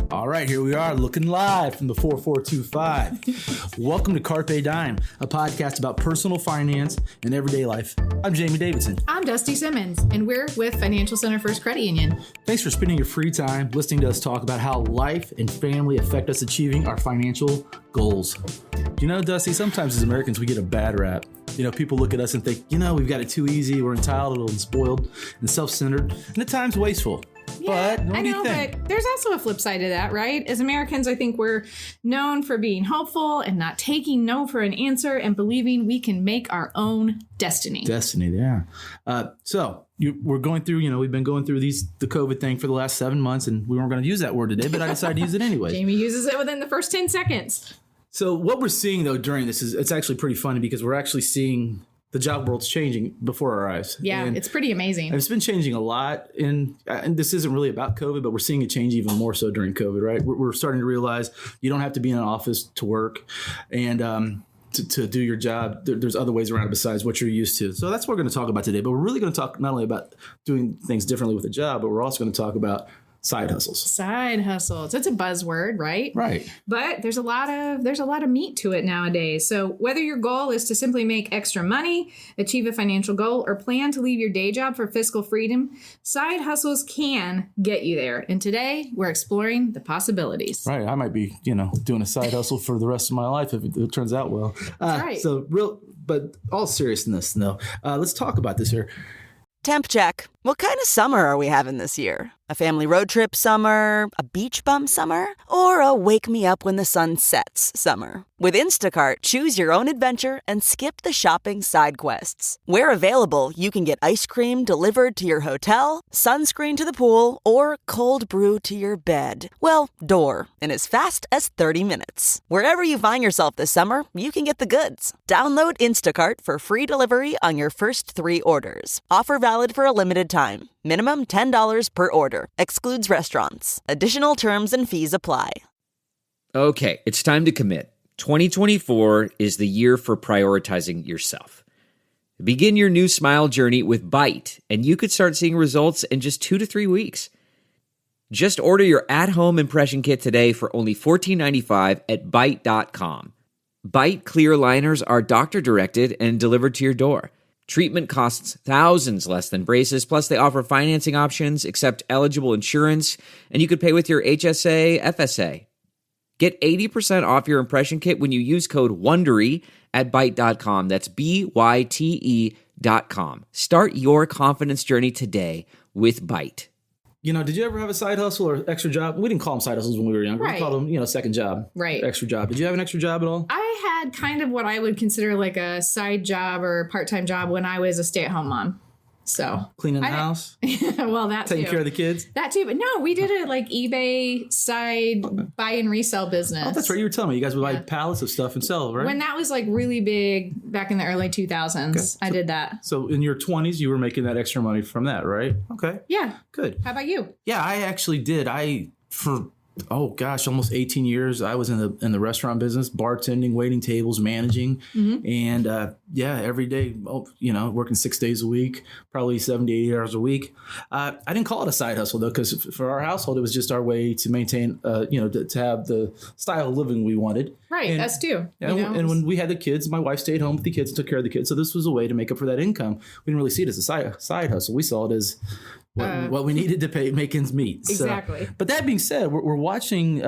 All right, here we are looking live from the 4425. Welcome to Carpe Dime, a podcast about personal finance and everyday life. I'm Jamie Davidson. I'm Dusty Simmons, and we're with Financial Center First Credit Union. Thanks for spending your free time listening to us talk about how life and family affect us achieving our financial goals. You know, Dusty, sometimes as Americans, we get a bad rap. You know, people look at us and think, we've got it too easy, we're entitled and spoiled and self-centered, and at times wasteful. Yeah, I know, but there's also a flip side to that, right? As Americans, I think we're known for being hopeful and not taking no for an answer and believing we can make our own destiny. Yeah. We're going through, we've been going through the COVID thing for the last 7 months, and we weren't going to use that word today, but I decided to use it anyway. Jamie uses it within the first 10 seconds. So what we're seeing, though, during this it's actually pretty funny because we're actually seeing the job world's changing before our eyes. Yeah, it's pretty amazing. And it's been changing a lot. And this isn't really about COVID, but we're seeing it change even more so during COVID, right? We're starting to realize you don't have to be in an office to work and to do your job. There's other ways around it besides what you're used to. So that's what we're going to talk about today. But we're really going to talk not only about doing things differently with a job, but we're also going to talk about side hustles. Side hustles. It's a buzzword, right? Right. But there's a lot of meat to it nowadays. So whether your goal is to simply make extra money, achieve a financial goal, or plan to leave your day job for fiscal freedom, side hustles can get you there. And today we're exploring the possibilities. Right. I might be, doing a side hustle for the rest of my life if it turns out well. That's right. But all seriousness, though, let's talk about this here. Temp check. What kind of summer are we having this year? A family road trip summer? A beach bum summer? Or a wake me up when the sun sets summer? With Instacart, choose your own adventure and skip the shopping side quests. Where available, you can get ice cream delivered to your hotel, sunscreen to the pool, or cold brew to your bed. Well, door, in as fast as 30 minutes. Wherever you find yourself this summer, you can get the goods. Download Instacart for free delivery on your first 3 orders. Offer valid for a limited time. Minimum $10 per order. Excludes restaurants. Additional terms and fees apply. Okay, it's time to commit. 2024 is the year for prioritizing yourself. Begin your new smile journey with Byte, and you could start seeing results in just 2 to 3 weeks. Just order your at-home impression kit today for only $14.95 at Byte.com. Byte clear liners are doctor-directed and delivered to your door. Treatment costs thousands less than braces, plus they offer financing options, accept eligible insurance, and you could pay with your HSA, FSA. Get 80% off your impression kit when you use code WONDERY at Byte.com. That's BYTE.com. Start your confidence journey today with Byte. Did you ever have a side hustle or extra job? We didn't call them side hustles when we were younger. Right. We called them, second job. Right. Extra job. Did you have an extra job at all? I had kind of what I would consider like a side job or part-time job when I was a stay-at-home mom. So cleaning the house? Well, that taking too. care of the kids? That too. But no, we did a like eBay side buy and resell business. Oh, that's right. You were telling me you guys would buy pallets of stuff and sell, right? When that was like really big back in the early 2000s, okay. I did that. So in your 20s, you were making that extra money from that, right? Okay. Yeah. Good. How about you? Yeah, I actually did. Almost 18 years, I was in the restaurant business, bartending, waiting tables, managing. Mm-hmm. And every day, working 6 days a week, probably 70, 80 hours a week. I didn't call it a side hustle, though, because for our household, it was just our way to maintain, to have the style of living we wanted. Right, and, us too. And when we had the kids, my wife stayed home with the kids and took care of the kids. So this was a way to make up for that income. We didn't really see it as a side hustle. We saw it as what we needed to make ends meet. Exactly. So, but that being said, we're watching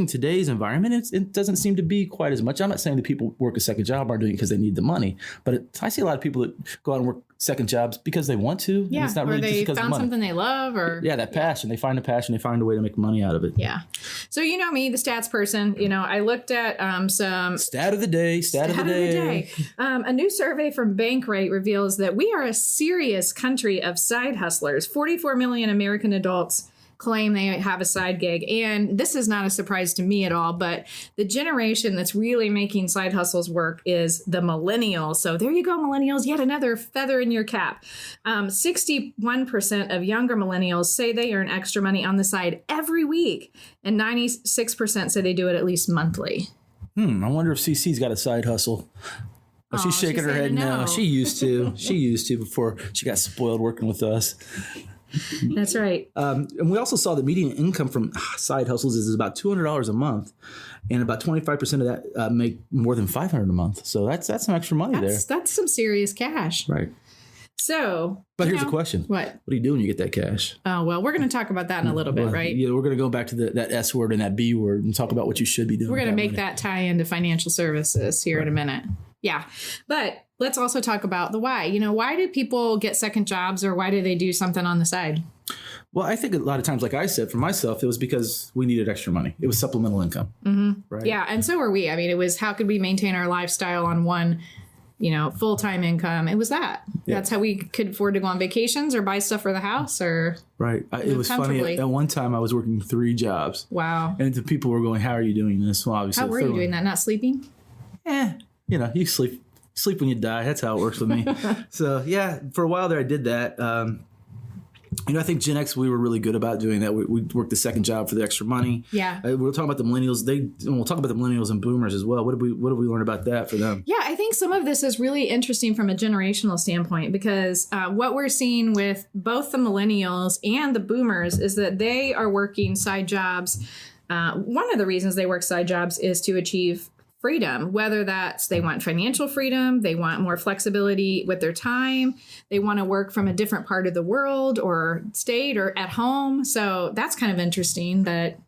today's environment. It doesn't seem to be quite as much. I'm not saying that people work a second job aren't doing it because they need the money, but I see a lot of people that go out and work second jobs because they want to. Yeah, it's not or really they just because found of money. Something they love, or that passion. They find a passion. They find a way to make money out of it. Yeah. So me, the stats person. I looked at some stat of the day. A new survey from Bankrate reveals that we are a serious country of side hustlers. 44 million American adults claim they have a side gig. And this is not a surprise to me at all, but the generation that's really making side hustles work is the millennials. So there you go, millennials, yet another feather in your cap. 61% of younger millennials say they earn extra money on the side every week. And 96% say they do it at least monthly. I wonder if CC's got a side hustle. Oh, she's shaking her head no. She used to. She used to before she got spoiled working with us. That's right. And we also saw the median income from side hustles is about $200 a month, and about 25% of that make more than $500 a month. So that's some extra money there. That's some serious cash. Right. So, But here's the question. What do you do when you get that cash? Oh, well, we're going to talk about that in a little bit, Well, right? Yeah, we're going to go back to that S word and that B word and talk about what you should be doing. We're going to make money. that tie into financial services here in a minute. Yeah. But let's also talk about the why. Why do people get second jobs, or why do they do something on the side? Well, I think a lot of times, like I said, for myself, it was because we needed extra money. It was supplemental income. Mm-hmm. Right. Yeah. And so were we. I mean, it was how could we maintain our lifestyle on one full-time income. It was that. Yeah. That's how we could afford to go on vacations or buy stuff for the house or right. It was funny. At one time, I was working 3 jobs. Wow. And the people were going, "How are you doing this?" Well, obviously, how were you doing that? Not sleeping? You sleep when you die. That's how it works with me. So yeah, for a while there, I did that. I think Gen X, we were really good about doing that. We worked the second job for the extra money. Yeah. We were talking about the millennials. We'll talk about the millennials and boomers as well. What did we learn about that for them? Yeah, I think some of this is really interesting from a generational standpoint because what we're seeing with both the millennials and the boomers is that they are working side jobs. One of the reasons they work side jobs is to achieve freedom, whether that's they want financial freedom, they want more flexibility with their time, they want to work from a different part of the world or state or at home. So that's kind of interesting that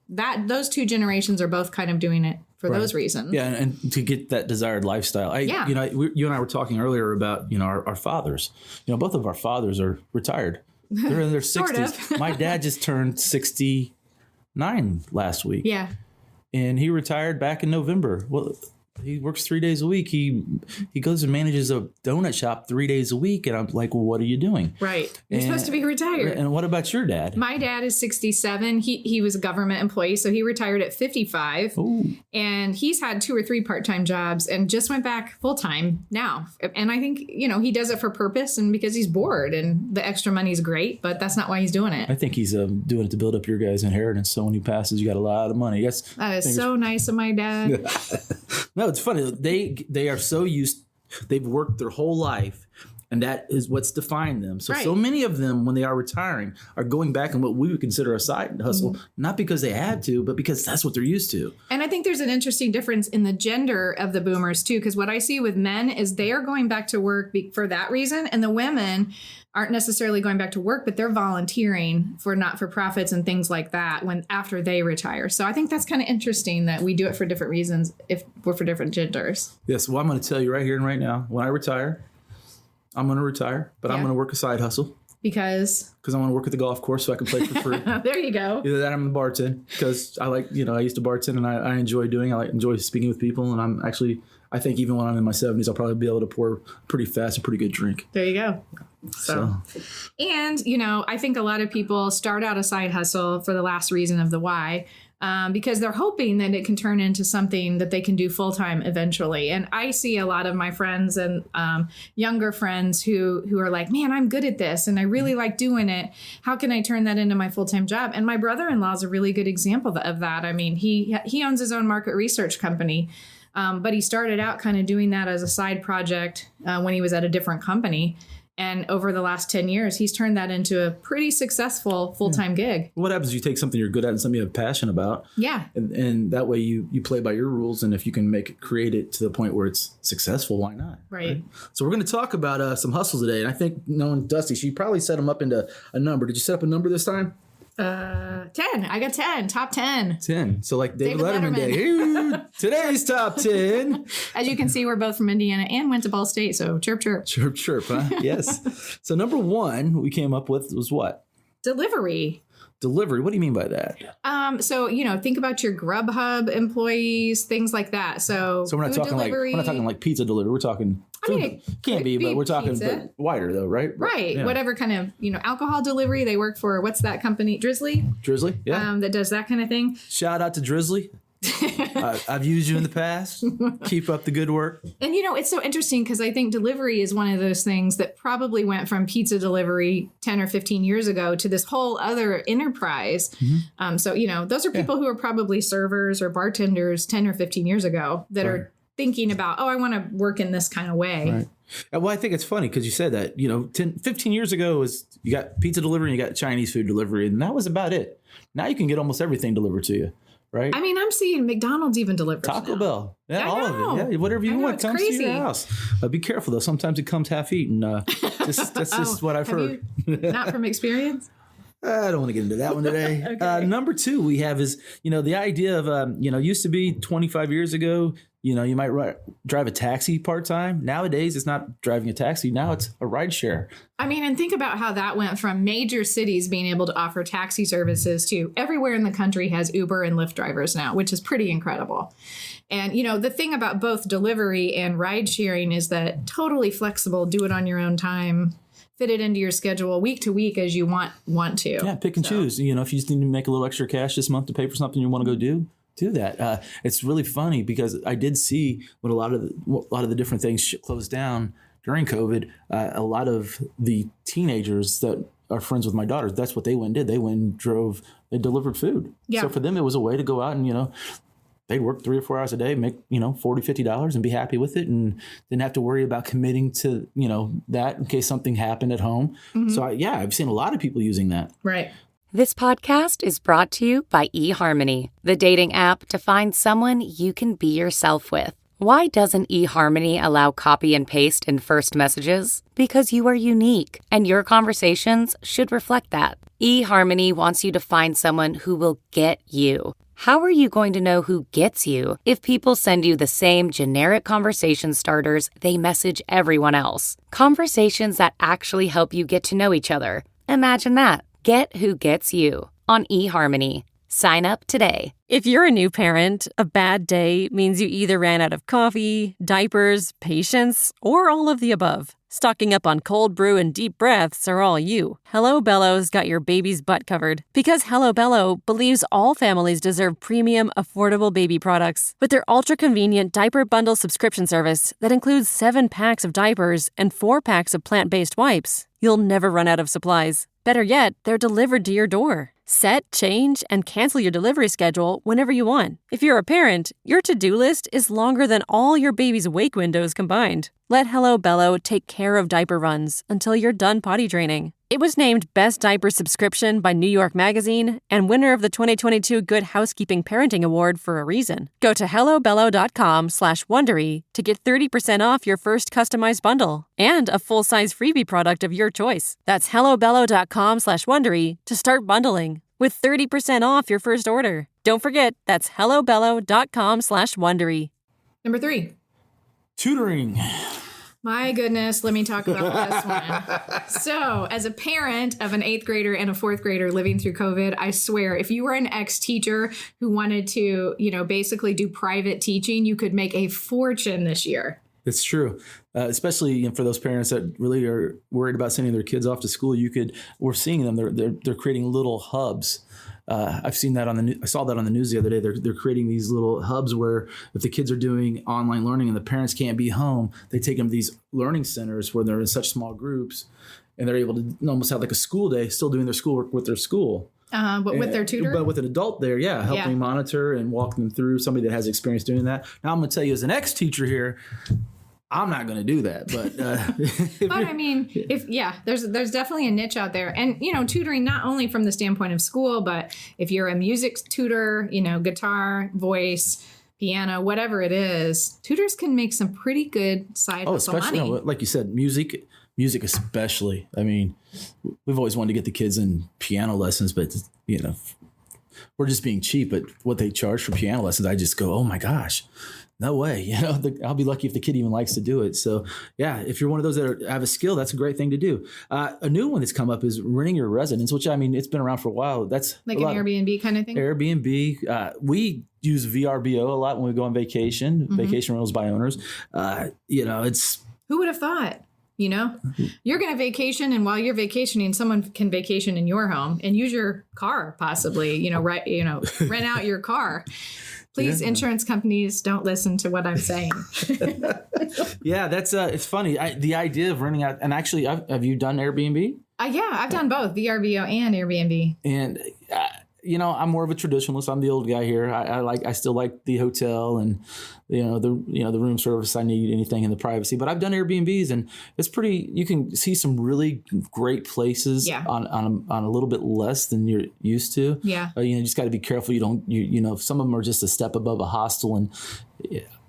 those two generations are both kind of doing it for those reasons. Yeah, and to get that desired lifestyle. You and I were talking earlier about our fathers. Both of our fathers are retired. They're in their 60s. My dad just turned 69 last week. Yeah. And he retired back in November. Well, he works 3 days a week. He goes and manages a donut shop 3 days a week. And I'm like, well, what are you doing? Right. You're supposed to be retired. And what about your dad? My dad is 67. He was a government employee, so he retired at 55. Ooh. And he's had 2 or 3 part-time jobs and just went back full-time now. And I think, he does it for purpose and because he's bored and the extra money is great, but that's not why he's doing it. I think he's doing it to build up your guys' inheritance. So when he passes, you got a lot of money. That is so nice of my dad. No, it's funny. They are so used. They've worked their whole life, and that is what's defined them. So many of them, when they are retiring, are going back on what we would consider a side hustle, not because they had to, but because that's what they're used to. And I think there's an interesting difference in the gender of the boomers too, because what I see with men is they are going back to work for that reason, and the women aren't necessarily going back to work, but they're volunteering for not-for-profits and things like that after they retire. So I think that's kind of interesting that we do it for different reasons if we're for different genders. Yes. Well, I'm going to tell you right here and right now, when I retire, I'm going to retire, but I'm going to work a side hustle. Because I want to work at the golf course so I can play for free. There you go. Either that or I'm a bartend because I like, I used to bartend and I enjoy doing it. I enjoy speaking with people. And I think even when I'm in my 70s, I'll probably be able to pour pretty fast a pretty good drink. There you go. So. And, I think a lot of people start out a side hustle for the last reason of the why. Because they're hoping that it can turn into something that they can do full time eventually. And I see a lot of my friends and younger friends who are like, man, I'm good at this and I really like doing it. How can I turn that into my full time job? And my brother-in-law is a really good example of that. I mean, he owns his own market research company, but he started out kind of doing that as a side project when he was at a different company. And over the last 10 years, he's turned that into a pretty successful full-time gig. What happens if you take something you're good at and something you have passion about? Yeah. And that way you play by your rules. And if you can create it to the point where it's successful, why not? Right. So we're going to talk about some hustles today. And I think knowing Dusty, she probably set them up into a number. Did you set up a number this time? 10. I got 10. Top 10. 10. So like David Letterman Day. Hey, today's top 10. As you can see, we're both from Indiana and went to Ball State. So chirp, chirp. Chirp, chirp, huh? Yes. So number 1 we came up with was what? Delivery. What do you mean by that? So, think about your Grubhub employees, things like that. So we're not talking like pizza delivery. We're talking food. Can't be, but we're talking but wider though, right? Right. Yeah. Whatever kind of, alcohol delivery. They work for, what's that company? Drizzly? Yeah. That does that kind of thing. Shout out to Drizzly. I've used you in the past. Keep up the good work. And it's so interesting because I think delivery is one of those things that probably went from pizza delivery 10 or 15 years ago to this whole other enterprise. Mm-hmm. So those are people who are probably servers or bartenders 10 or 15 years ago that are thinking about, I want to work in this kind of way. Right. Well, I think it's funny because you said that, 15 years ago was you got pizza delivery and you got Chinese food delivery, and that was about it. Now you can get almost everything delivered to you, right? I mean, I'm seeing McDonald's even delivers Taco now. Bell. Yeah, I all know. of it. Yeah, whatever you I know, want it's comes crazy. to your house. Be careful, though. Sometimes it comes half-eaten. That's just what I've Have heard. Not from experience? I don't want to get into that one today. Number 2 we have is, the idea of, used to be 25 years ago, you might drive a taxi part-time. Nowadays, it's not driving a taxi. Now it's a ride share. I mean, and think about how that went from major cities being able to offer taxi services to everywhere in the country has Uber and Lyft drivers now, which is pretty incredible. And, the thing about both delivery and ride sharing is that totally flexible, do it on your own time, fit it into your schedule week to week as you want to. Yeah, pick and choose. If you just need to make a little extra cash this month to pay for something you want to go do that. It's really funny because I did see when a lot of the different things closed down during COVID. A lot of the teenagers that are friends with my daughter, that's what they went and did. They went and they delivered food. Yeah. So for them, it was a way to go out and, they'd work 3 or 4 hours a day, make, $40, $50 and be happy with it. And didn't have to worry about committing to, that in case something happened at home. Mm-hmm. So I've seen a lot of people using that. Right. This podcast is brought to you by eHarmony, the dating app to find someone you can be yourself with. Why doesn't eHarmony allow copy and paste in first messages? Because you are unique, and your conversations should reflect that. eHarmony wants you to find someone who will get you. How are you going to know who gets you if people send you the same generic conversation starters they message everyone else? Conversations that actually help you get to know each other. Imagine that. Get who gets you on eHarmony. Sign up today. If you're a new parent, a bad day means you either ran out of coffee, diapers, patience, or all of the above. Stocking up on cold brew and deep breaths are all you. Hello Bello's got your baby's butt covered. Because Hello Bello believes all families deserve premium, affordable baby products. With their ultra-convenient diaper bundle subscription service that includes 7 packs of diapers and 4 packs of plant-based wipes, you'll never run out of supplies. Better yet, they're delivered to your door. Set, change, and cancel your delivery schedule whenever you want. If you're a parent, your to-do list is longer than all your baby's wake windows combined. Let Hello Bello take care of diaper runs until you're done potty training. It was named Best Diaper Subscription by New York Magazine and winner of the 2022 Good Housekeeping Parenting Award for a reason. Go to hellobello.com/Wondery to get 30% off your first customized bundle and a full-size freebie product of your choice. That's hellobello.com/Wondery to start bundling with 30% off your first order. Don't forget, that's hellobello.com/Wondery. Number 3. Tutoring. My goodness, let me talk about this one. So, as a parent of an 8th grader and a 4th grader living through COVID, I swear, if you were an ex-teacher who wanted to, basically do private teaching, you could make a fortune this year. It's true, especially for those parents that really are worried about sending their kids off to school. We're seeing them. They're creating little hubs. I've seen that I saw that on the news the other day. They're creating these little hubs where if the kids are doing online learning and the parents can't be home, they take them to these learning centers where they're in such small groups and they're able to almost have like a school day, still doing their schoolwork with their school. But with their tutor? But with an adult there, helping monitor and walk them through, somebody that has experience doing that. Now, I'm going to tell you as an ex-teacher here, I'm not going to do that, but I mean, there's definitely a niche out there, and tutoring not only from the standpoint of school, but if you're a music tutor, guitar, voice, piano, whatever it is, tutors can make some pretty good side hustle money. Especially like you said, music especially. I mean, we've always wanted to get the kids in piano lessons, but we're just being cheap at what they charge for piano lessons. I just go, oh my gosh. No way. I'll be lucky if the kid even likes to do it. So, if you're one of those that have a skill, that's a great thing to do. A new one that's come up is renting your residence, which, it's been around for a while. That's like an Airbnb kind of thing? Airbnb. We use VRBO a lot when we go on vacation, vacation rentals by owners. It's... Who would have thought? You're going to vacation, and while you're vacationing, someone can vacation in your home and use your car, possibly, rent out your car. Please, insurance companies, don't listen to what I'm saying. That's it's funny. The idea of renting out, and actually, have you done Airbnb? I've done both VRBO and Airbnb. And I'm more of a traditionalist. I'm the old guy here. I still like the hotel and the room service. I need anything in the privacy, but I've done Airbnbs and it's pretty. You can see some really great places on a little bit less than you're used to. Yeah. You just got to be careful. Some of them are just a step above a hostel, and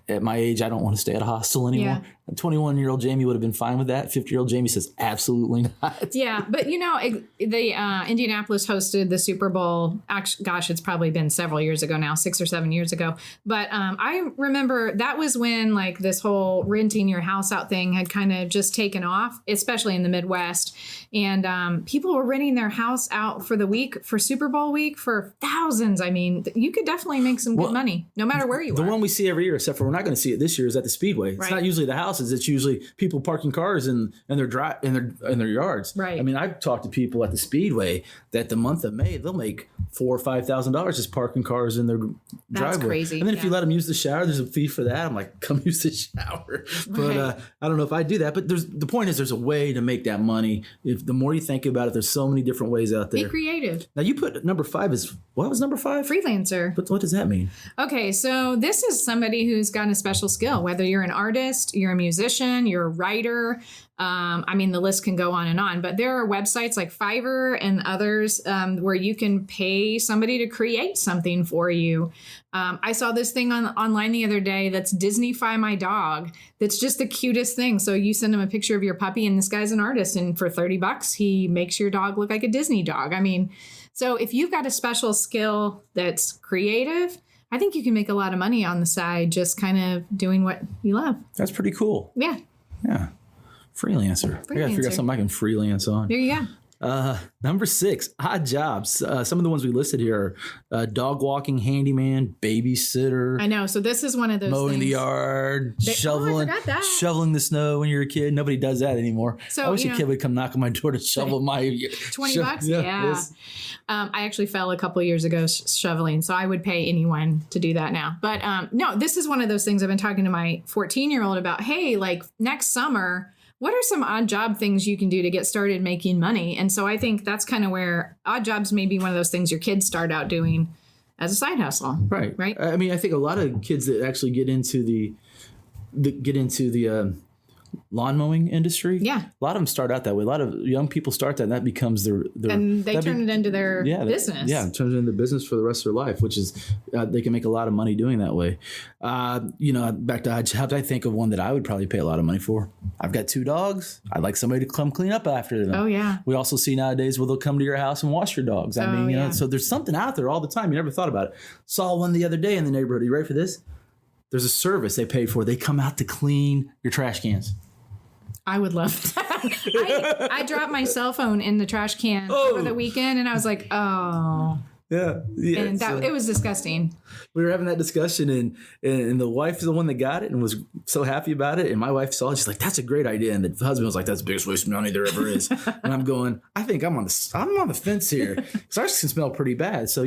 at my age, I don't want to stay at a hostel anymore. Yeah. 21-year-old Jamie would have been fine with that. 50-year-old Jamie says absolutely not. Yeah, but the Indianapolis hosted the Super Bowl. Actually, gosh, it's probably been several years ago now, 6 or 7 years ago. But I remember that was when like this whole renting your house out thing had kind of just taken off, especially in the Midwest. And people were renting their house out for the week, for Super Bowl week, for thousands. I mean, you could definitely make some good money, no matter where you are. The one we see every year, except for we're not going to see it this year, is at the Speedway. It's not usually the houses; it's usually people parking cars in their yards. Right. I mean, I've talked to people at the Speedway that the month of May they'll make $4,000 or $5,000 just parking cars in their driveway. Crazy. And then if you let them use the shower, there's a fee for that. I'm like, come use the shower. But I don't know if I do that. But the point is, there's a way to make that money. If the more you think about it, there's so many different ways out there. Be creative. Now you put number 5 is what was number 5? Freelancer. But what does that mean? Okay, so this is somebody who's got a special skill, whether you're an artist, you're a musician, you're a writer. The list can go on and on, but there are websites like Fiverr and others where you can pay somebody to create something for you. I saw this thing online the other day that's Disneyfy My Dog. That's just the cutest thing. So you send him a picture of your puppy and this guy's an artist, and for $30, he makes your dog look like a Disney dog. I mean, so if you've got a special skill that's creative, I think you can make a lot of money on the side just kind of doing what you love. That's pretty cool. Yeah. Yeah. Freelancer. I got to figure out something I can freelance on. There you go. Number 6, odd jobs. Some of the ones we listed here are dog walking handyman, babysitter. I know. So this is one of those mowing the things. yard, I shoveling the snow when you're a kid. Nobody does that anymore. So, I wish a kid would come knock on my door to shovel my $20. Yeah. I actually fell a couple of years ago shoveling, so I would pay anyone to do that now. But no, this is one of those things I've been talking to my 14-year-old about. Hey, like next summer, what are some odd job things you can do to get started making money? And so I think that's kind of where odd jobs may be one of those things your kids start out doing as a side hustle. Right. Right. I mean, I think a lot of kids that actually get into the lawn mowing industry. Yeah. A lot of them start out that way. A lot of young people start that, and that becomes their and they turn it into their business. Yeah, it turns it into business for the rest of their life, which is they can make a lot of money doing that way. Back to odd jobs, I think of one that I would probably pay a lot of money for. I've got 2 dogs. I'd like somebody to come clean up after them. Oh, yeah. We also see nowadays where they'll come to your house and wash your dogs. I mean, so there's something out there all the time. You never thought about it. Saw one the other day in the neighborhood. Are you ready for this? There's a service they pay for. They come out to clean your trash cans. I would love that. I dropped my cell phone in the trash can over the weekend, and I was like, oh. Yeah. And it was disgusting. We were having that discussion, and the wife is the one that got it and was so happy about it. And my wife saw it. She's like, that's a great idea. And the husband was like, that's the biggest waste of money there ever is. And I'm going, I think I'm on the fence here. Because ours can smell pretty bad. So,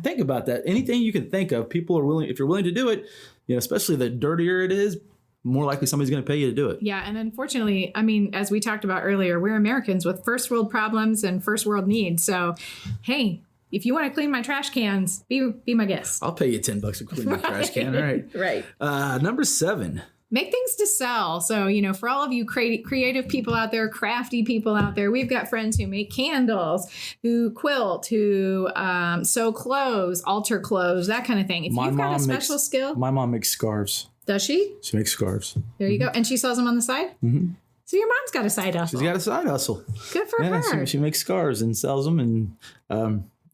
think about that. Anything you can think of, people are willing, if you're willing to do it, especially the dirtier it is, more likely somebody's going to pay you to do it. Yeah. And unfortunately, I mean, as we talked about earlier, we're Americans with first world problems and first world needs. So, hey, if you want to clean my trash cans, be my guest. I'll pay you $10 to clean my trash can. All right. Right. Number 7. Make things to sell. So, for all of you creative people out there, crafty people out there, we've got friends who make candles, who quilt, who sew clothes, alter clothes, that kind of thing. If you've got a special skill. My mom makes scarves. Does she? She makes scarves. There you go. And she sells them on the side? Mm-hmm. So your mom's got a side hustle. She's got a side hustle. Good for her. She makes scarves and sells them. And,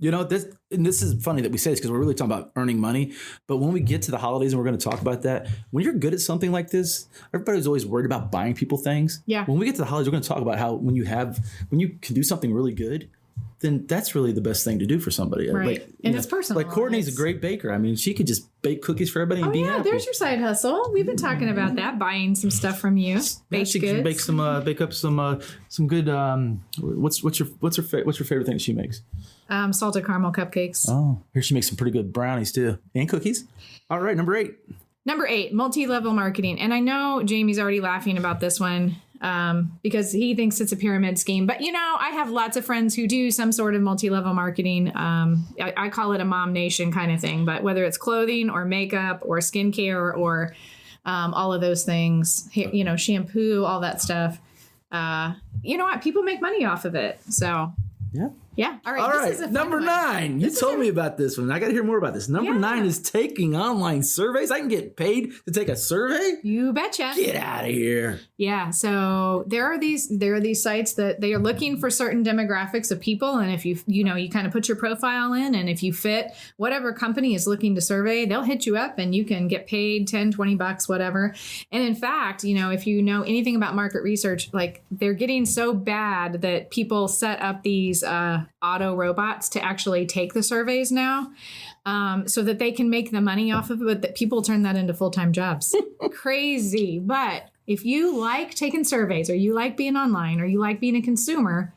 this is funny that we say this because we're really talking about earning money. But when we get to the holidays, and we're going to talk about that, when you're good at something like this, everybody's always worried about buying people things. Yeah. When we get to the holidays, we're going to talk about how when you can do something really good, then that's really the best thing to do for somebody. Right. And it's personal. Like Courtney's a great baker. I mean, she could just bake cookies for everybody and be happy. There's your side hustle. We've been talking about that, buying some stuff from you. She can bake up some good. What's your favorite thing that she makes? Salted caramel cupcakes. Oh, here she makes some pretty good brownies too, and cookies. All right, number 8. Number 8, multi-level marketing. And I know Jamie's already laughing about this one. because he thinks it's a pyramid scheme. But, I have lots of friends who do some sort of multi-level marketing. I call it a mom nation kind of thing. But whether it's clothing or makeup or skincare or all of those things, shampoo, all that stuff, you know what? People make money off of it. So, Yeah. yeah. All right. All this is right. a fun Number one. 9. You told me about this one. I got to hear more about this. Number Yeah. 9 is taking online surveys. I can get paid to take a survey? You betcha. Get out of here. Yeah. So there are these sites that they are looking for certain demographics of people. And if you kind of put your profile in, and if you fit whatever company is looking to survey, they'll hit you up and you can get paid $10-$20, whatever. And in fact, if you know anything about market research, like they're getting so bad that people set up these auto robots to actually take the surveys now, so that they can make the money off of it, but that people turn that into full-time jobs. Crazy. But if you like taking surveys, or you like being online, or you like being a consumer,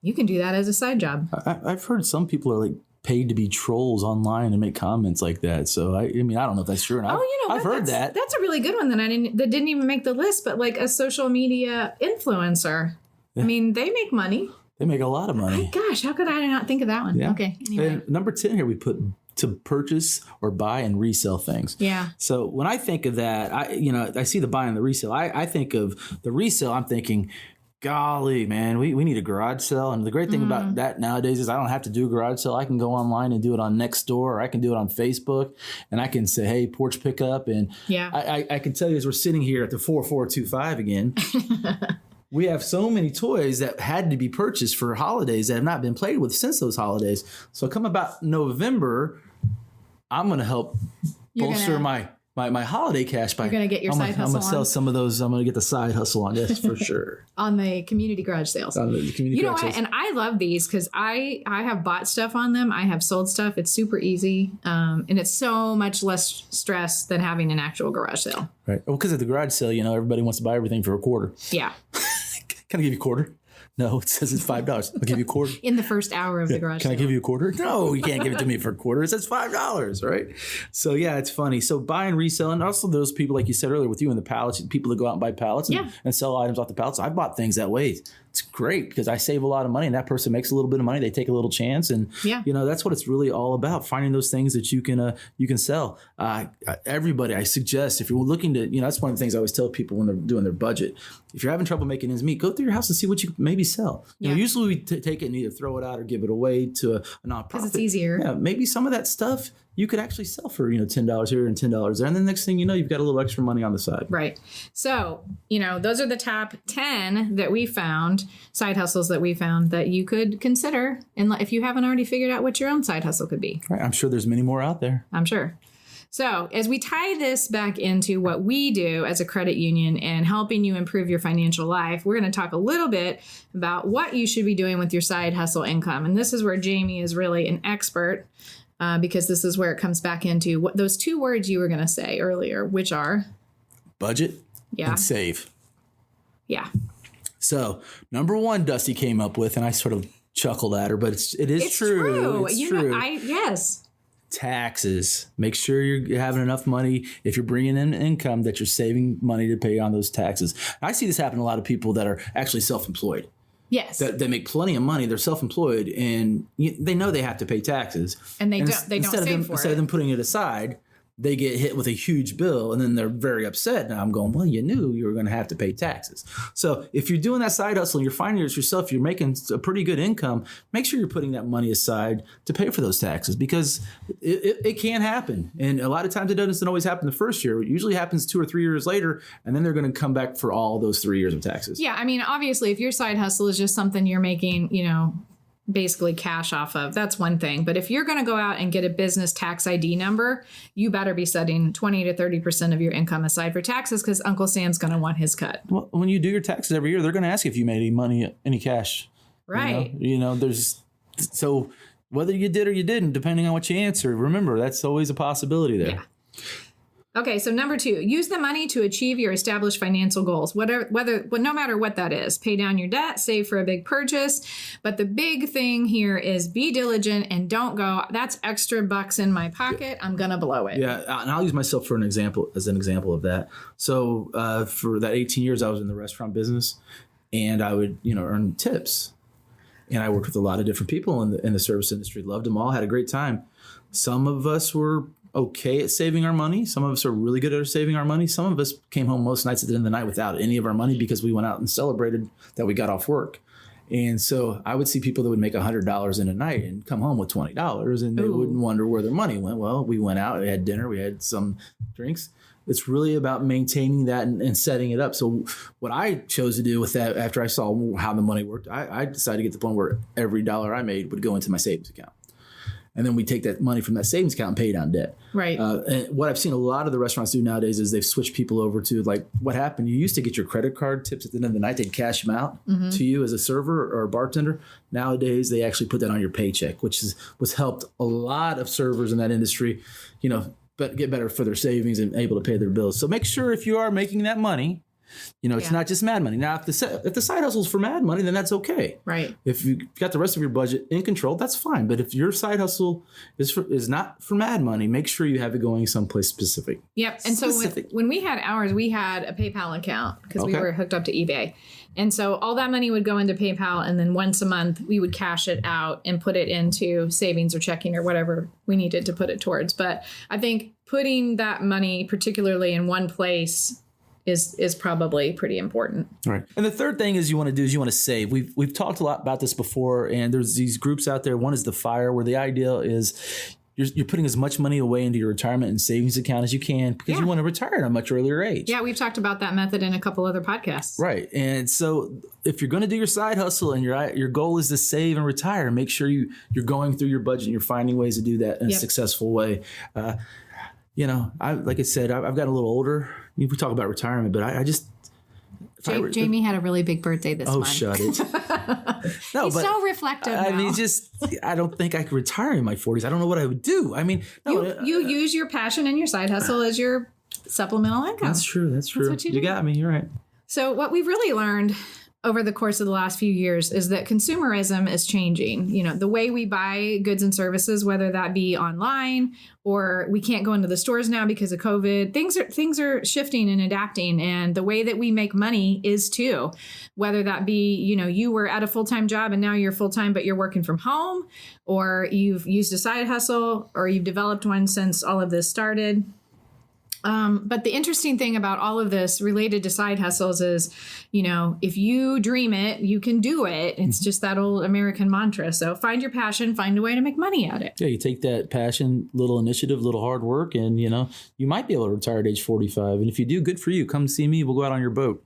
you can do that as a side job. I've heard some people are like paid to be trolls online and make comments like that. So I don't know if that's true. And I've heard that. That's a really good one that didn't even make the list, but like a social media influencer. I mean, they make money. They make a lot of money. Gosh, how could I not think of that one? Yeah. Okay. Anyway. And number 10 here, we put to purchase or buy and resell things. Yeah. So when I think of that, I see the buy and the resell. I think of the resell. I'm thinking, golly, man, we need a garage sale. And the great thing about that nowadays is I don't have to do a garage sale. I can go online and do it on Nextdoor, or I can do it on Facebook, and I can say, hey, porch pickup. And Yeah. I can tell you, as we're sitting here at the 4425 again, we have so many toys that had to be purchased for holidays that have not been played with since those holidays. So come about November, I'm going to help bolster my holiday cash by. You're gonna get your side hustle I'm going to sell on? some of those. I'm going to get the side hustle on this for sure. On the community garage sales. On the community You know garage what? sales. And I love these because I have bought stuff on them. I have sold stuff. It's super easy. And it's so much less stress than having an actual garage sale. Right. Well, because at the garage sale, everybody wants to buy everything for a quarter. Yeah. Can I give you a quarter? No, it says it's $5. I'll give you a quarter. In the first hour of the garage Can sale. I give you a quarter? No, you can't give it to me for a quarter. It says $5, right? So yeah, it's funny. So buy and resell, and also those people, like you said earlier, with you in the pallets, people that go out and buy pallets and sell items off the pallets. I bought things that way. It's great because I save a lot of money, and that person makes a little bit of money. They take a little chance, and that's what it's really all about: finding those things that you can sell. Everybody, I suggest, if you're looking to, that's one of the things I always tell people when they're doing their budget. If you're having trouble making ends meet, go through your house and see what you can maybe sell. Usually we take it and either throw it out or give it away to a nonprofit. Because it's easier. Yeah, maybe some of that stuff you could actually sell for $10 here and $10 there, and then the next thing you know, you've got a little extra money on the side. Right. So, those are the top 10 that we found, side hustles that we found that you could consider. And if you haven't already figured out what your own side hustle could be. Right. I'm sure there's many more out there. I'm sure. So as we tie this back into what we do as a credit union and helping you improve your financial life, we're going to talk a little bit about what you should be doing with your side hustle income. And this is where Jamie is really an expert, because this is where it comes back into what those two words you were going to say earlier, which are budget and save. Yeah. So number 1, Dusty came up with, and I sort of chuckled at her, but it is true. It's true. Yes. Taxes. Make sure you're having enough money if you're bringing in income that you're saving money to pay on those taxes. I see this happen to a lot of people that are actually self-employed. Yes. They make plenty of money. They're self-employed, and they know they have to pay taxes. And they don't save for it. Instead of them putting it aside, they get hit with a huge bill, and then they're very upset. Now I'm going, well, you knew you were going to have to pay taxes. So if you're doing that side hustle and you're finding it yourself, you're making a pretty good income, make sure you're putting that money aside to pay for those taxes, because it can happen. And a lot of times it doesn't always happen the first year. It usually happens 2 or 3 years later, and then they're going to come back for all those 3 years of taxes. Yeah. I mean, obviously, if your side hustle is just something you're making, basically cash off of, that's one thing. But if you're going to go out and get a business tax ID number, you better be setting 20 to 30% of your income aside for taxes, because Uncle Sam's going to want his cut. Well, when you do your taxes every year, they're going to ask you if you made any money, any cash. Right. So whether you did or you didn't, depending on what you answer, remember, that's always a possibility there. Yeah. Okay, so number 2, use the money to achieve your established financial goals, no matter what that is. Pay down your debt, save for a big purchase. But the big thing here is be diligent and don't go, that's extra bucks in my pocket, I'm going to blow it. Yeah, and I'll use myself as an example of that. So for that 18 years, I was in the restaurant business, and I would, earn tips. And I worked with a lot of different people in the service industry, loved them all, had a great time. Some of us were okay at saving our money. Some of us are really good at saving our money. Some of us came home most nights at the end of the night without any of our money because we went out and celebrated that we got off work. And so I would see people that would make $100 in a night and come home with $20, and they wouldn't wonder where their money went. Well, we went out, we had dinner, we had some drinks. It's really about maintaining that and setting it up. So what I chose to do with that, after I saw how the money worked, I decided to get to the point where every dollar I made would go into my savings account. And then we take that money from that savings account and pay down debt. Right. And what I've seen a lot of the restaurants do nowadays is they've switched people over to, like, what happened. You used to get your credit card tips at the end of the night. They'd cash them out to you as a server or a bartender. Nowadays, they actually put that on your paycheck, which was helped a lot of servers in that industry, but get better for their savings and able to pay their bills. So make sure if you are making that money, it's not just mad money. Now, if the side hustle is for mad money, then that's okay. Right. If you've got the rest of your budget in control, that's fine. But if your side hustle is not for mad money, make sure you have it going someplace specific. Yep. And so when we had ours, we had a PayPal account because we were hooked up to eBay. And so all that money would go into PayPal, and then once a month we would cash it out and put it into savings or checking or whatever we needed to put it towards. But I think putting that money particularly in one place is probably pretty important. Right. And the third thing is you want to save. We've talked a lot about this before, and there's these groups out there. One is the FIRE, where the idea is you're putting as much money away into your retirement and savings account as you can because you want to retire at a much earlier age. Yeah, we've talked about that method in a couple other podcasts. Right. And so if you're going to do your side hustle and your goal is to save and retire, make sure you're going through your budget and you're finding ways to do that in a successful way. Like I said, I've got a little older. We talk about retirement, but I just... Jamie had a really big birthday this month. Oh, shut it. No, He's so reflective now. I mean, I don't think I could retire in my 40s. I don't know what I would do. I mean... No, you use your passion and your side hustle as your supplemental income. That's true. That's what you got me. You're right. So what we've really learned over the course of the last few years is that consumerism is changing. The way we buy goods and services, whether that be online or we can't go into the stores now because of COVID, things are shifting and adapting. And the way that we make money is too, whether that be, you were at a full-time job and now you're full-time, but you're working from home, or you've used a side hustle, or you've developed one since all of this started. But the interesting thing about all of this related to side hustles is, if you dream it, you can do it. It's just that old American mantra. So find your passion, find a way to make money at it. Yeah, you take that passion, little initiative, little hard work, and, you might be able to retire at age 45. And if you do, good for you. Come see me. We'll go out on your boat.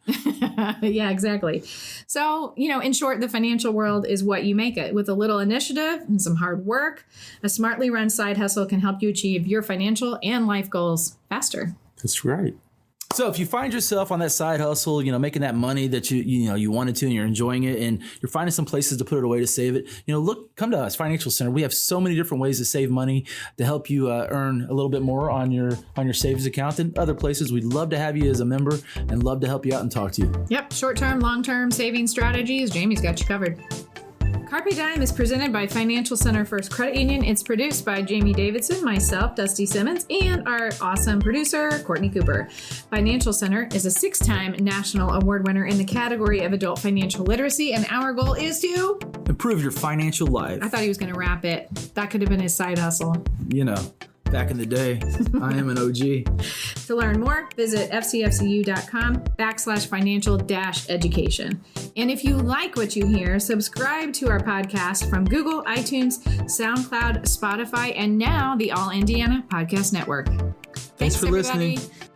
Yeah, exactly. So, in short, the financial world is what you make it. With a little initiative and some hard work, a smartly run side hustle can help you achieve your financial and life goals faster. That's right. So if you find yourself on that side hustle, making that money that you wanted to, and you're enjoying it, and you're finding some places to put it away to save it, come to us, Financial Center. We have so many different ways to save money to help you earn a little bit more on your savings account and other places. We'd love to have you as a member and love to help you out and talk to you. Yep. Short-term, long-term saving strategies. Jamie's got you covered. Carpe Dime is presented by Financial Center First Credit Union. It's produced by Jamie Davidson, myself, Dusty Simmons, and our awesome producer, Courtney Cooper. Financial Center is a 6-time national award winner in the category of adult financial literacy, and our goal is to improve your financial life. I thought he was going to rap it. That could have been his side hustle. Back in the day, I am an OG. To learn more, visit fcfcu.com/financial-education. And if you like what you hear, subscribe to our podcast from Google, iTunes, SoundCloud, Spotify, and now the All Indiana Podcast Network. Thanks for everybody. listening.